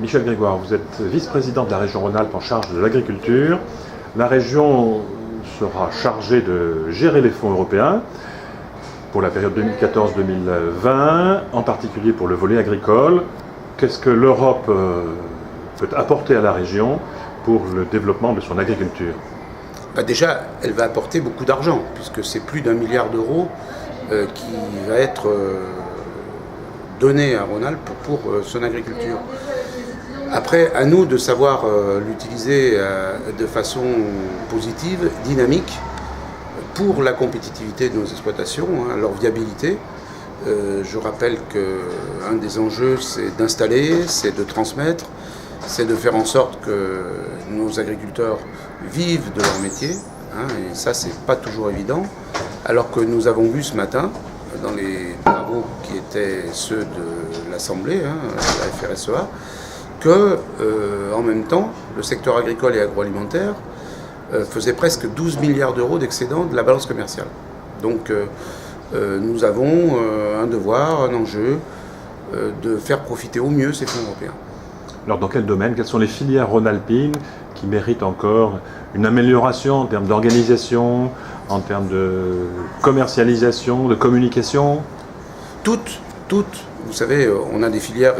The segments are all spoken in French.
Michel Grégoire, vous êtes vice-président de la région Rhône-Alpes en charge de l'agriculture. La région sera chargée de gérer les fonds européens pour la période 2014-2020, en particulier pour le volet agricole. Qu'est-ce que l'Europe peut apporter à la région pour le développement de son agriculture? Déjà, elle va apporter beaucoup d'argent, puisque c'est plus d'1 milliard d'euros qui va être donné à Rhône-Alpes pour son agriculture. Après, à nous de savoir l'utiliser de façon positive, dynamique, pour la compétitivité de nos exploitations, leur viabilité. Je rappelle qu'un des enjeux, c'est d'installer, c'est de transmettre, c'est de faire en sorte que nos agriculteurs vivent de leur métier. Et ça, c'est pas toujours évident. Alors que nous avons vu ce matin, dans les travaux qui étaient ceux de l'Assemblée, la FRSEA, que, en même temps, le secteur agricole et agroalimentaire faisait presque 12 milliards d'euros d'excédent de la balance commerciale. Donc nous avons un devoir, un enjeu de faire profiter au mieux ces fonds européens. Alors dans quel domaine? Quelles sont les filières rhône-alpines qui méritent encore une amélioration en termes d'organisation, en termes de commercialisation, de communication? Toutes. Vous savez, on a des filières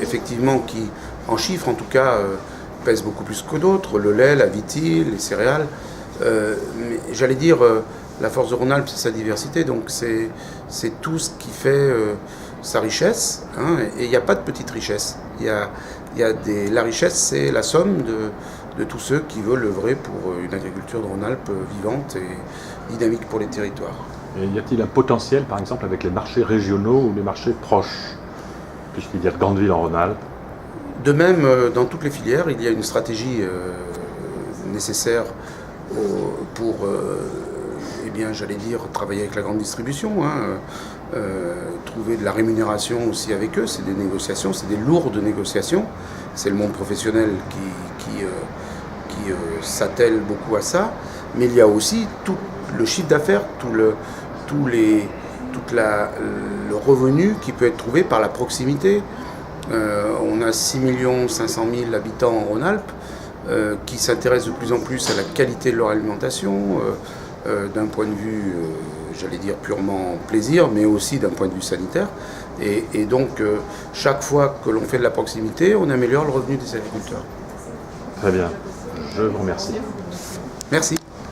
effectivement qui, en chiffres en tout cas, pèsent beaucoup plus que d'autres. Le lait, la vitie, les céréales. Mais j'allais dire, la force de Rhône-Alpes, c'est sa diversité. Donc c'est tout ce qui fait sa richesse. Et il n'y a pas de petite richesse. La richesse, c'est la somme de tous ceux qui veulent œuvrer pour une agriculture de Rhône-Alpes vivante et dynamique pour les territoires. Et y a-t-il un potentiel, par exemple, avec les marchés régionaux ou les marchés proches, puisqu'il y a de grandes villes en Rhône-Alpes? De même, dans toutes les filières, il y a une stratégie nécessaire pour, j'allais dire, travailler avec la grande distribution, trouver de la rémunération aussi avec eux. C'est des négociations, c'est des lourdes négociations. C'est le monde professionnel qui s'attelle beaucoup à ça. Mais il y a aussi tout le chiffre d'affaires, tout le revenu qui peut être trouvé par la proximité. On a 6 500 000 habitants en Rhône-Alpes qui s'intéressent de plus en plus à la qualité de leur alimentation, d'un point de vue, j'allais dire, purement plaisir, mais aussi d'un point de vue sanitaire. Et donc, chaque fois que l'on fait de la proximité, on améliore le revenu des agriculteurs. Très bien. Je vous remercie. Merci.